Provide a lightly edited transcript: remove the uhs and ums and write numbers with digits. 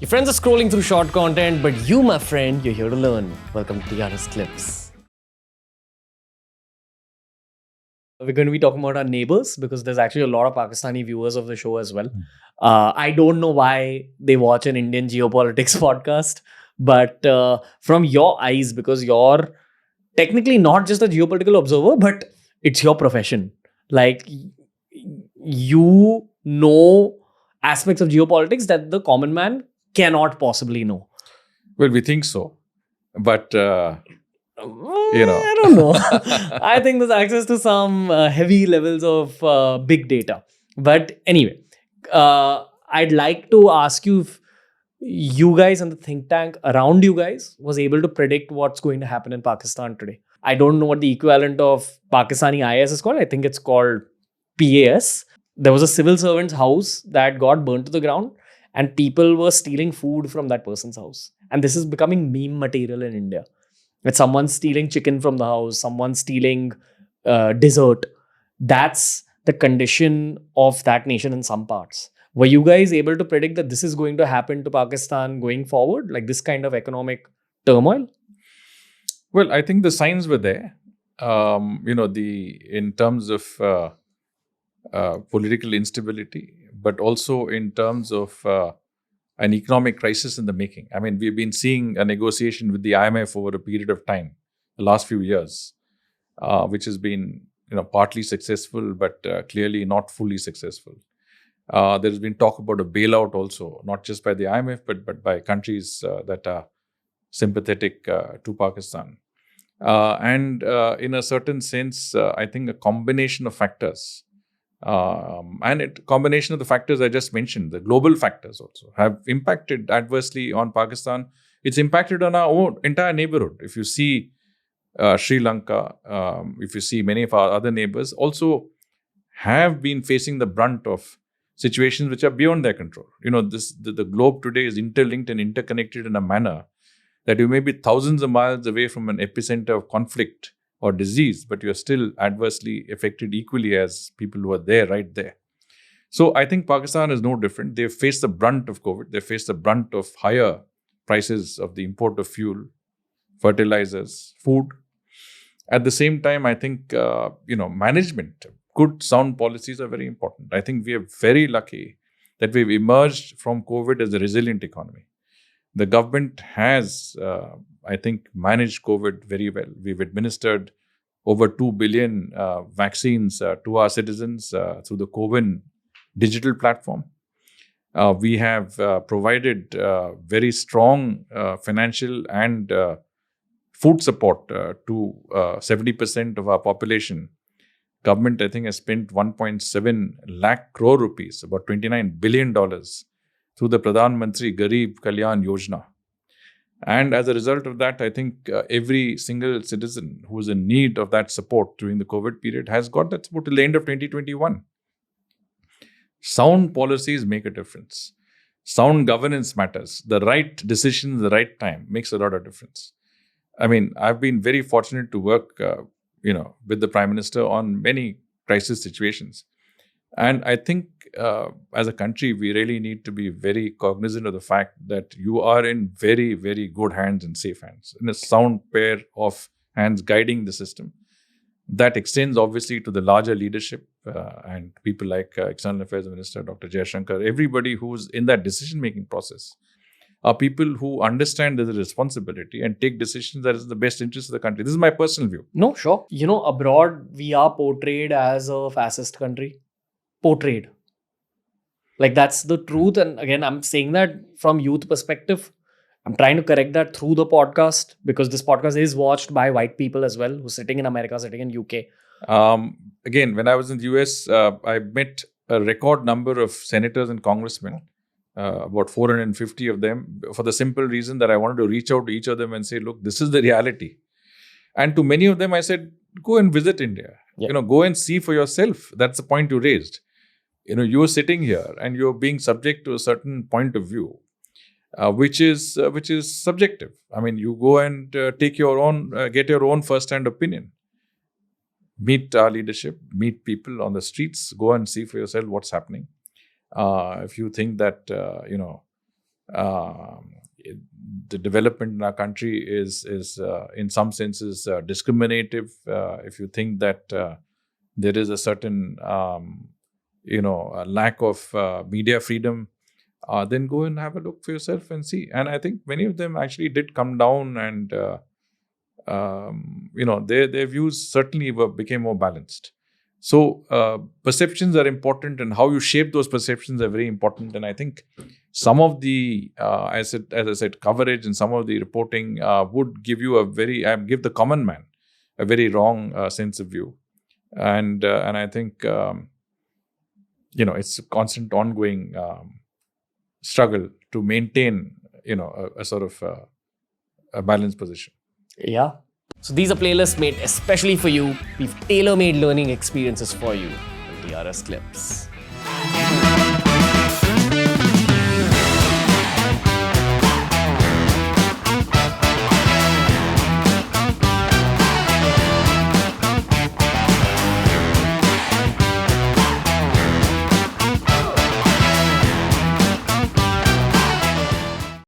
Your friends are scrolling through short content, but you, my friend, you're here to learn. Welcome to DRS Clips. We're going to be talking about our neighbors because there's actually a lot of Pakistani viewers of the show as well. I don't know why they watch an Indian geopolitics podcast, but from your eyes, because you're technically not just a geopolitical observer, but it's your profession. Like, you know aspects of geopolitics that the common man cannot possibly know. Well, we think so. But, I don't know. I think there's access to some heavy levels of big data. But anyway, I'd like to ask you if you guys and the think tank around you guys was able to predict what's going to happen in Pakistan today. I don't know what the equivalent of Pakistani IS is called. I think it's called PAS. There was a civil servant's house that got burnt to the ground and people were stealing food from that person's house. And this is becoming meme material in India. It's someone stealing chicken from the house, someone stealing dessert. That's the condition of that nation in some parts. Were you guys able to predict that this is going to happen to Pakistan going forward? Like this kind of economic turmoil? well, I think the signs were there. In terms of political instability, but also in terms of an economic crisis in the making. I mean, we've been seeing a negotiation with the IMF over a period of time, the last few years, which has been, partly successful, but clearly not fully successful. There's been talk about a bailout also, not just by the IMF, but by countries that are sympathetic to Pakistan. And in a certain sense, I think a combination of factors, combination of the factors I just mentioned, the global factors also, have impacted adversely on Pakistan. It's impacted on our own entire neighborhood. If you see Sri Lanka, if you see many of our other neighbors, also have been facing the brunt of situations which are beyond their control. The globe today is interlinked and interconnected in a manner that you may be thousands of miles away from an epicenter of conflict or disease, but you're still adversely affected equally as people who are there, right there. So I think Pakistan is no different. They've faced the brunt of COVID. They faced the brunt of higher prices of the import of fuel, fertilizers, food. At the same time, I think, management, good sound policies are very important. I think we are very lucky that we've emerged from COVID as a resilient economy. The government has, I think, managed COVID very well. We've administered over 2 billion vaccines to our citizens through the CoWIN digital platform. We have provided very strong financial and food support to 70% of our population. Government, I think, has spent 1.7 lakh crore rupees, about $29 billion, through the Pradhan Mantri Garib Kalyan Yojana. And as a result of that, I think every single citizen who is in need of that support during the COVID period has got that support till the end of 2021. Sound policies make a difference. Sound governance matters. The right decision, the right time makes a lot of difference. I mean, I've been very fortunate to work, with the Prime Minister on many crisis situations. And I think as a country, we really need to be very cognizant of the fact that you are in very, very good hands and safe hands, in a sound pair of hands guiding the system. That extends obviously to the larger leadership and people like External Affairs Minister, Dr. Jaishankar, everybody who's in that decision-making process are people who understand there's a responsibility and take decisions that is in the best interest of the country. This is my personal view. No, sure. Abroad, we are portrayed as a fascist country. Portrayed. Like, that's the truth. And again, I'm saying that from youth perspective. I'm trying to correct that through the podcast because this podcast is watched by white people as well who's sitting in America, sitting in UK. Again, when I was in the US, I met a record number of senators and congressmen, about 450 of them, for the simple reason that I wanted to reach out to each of them and say, look, this is the reality. And to many of them, I said, go and visit India. Yeah. Go and see for yourself. That's the point you raised. You're sitting here and you're being subject to a certain point of view, which is subjective. I mean, you go and get your own first-hand opinion. Meet our leadership, meet people on the streets, go and see for yourself what's happening. If you think that, the development in our country is in some senses discriminative. If you think that there is a certain a lack of media freedom, then go and have a look for yourself and see. And I think many of them actually did come down, and their views certainly became more balanced. So perceptions are important, and how you shape those perceptions are very important. And I think some of the, as I said, coverage and some of the reporting would give you give the common man a very wrong sense of view. And I think it's a constant, ongoing struggle to maintain a sort of a balanced position. Yeah. So these are playlists made especially for you. We've tailor-made learning experiences for you in the RAAAZ clips.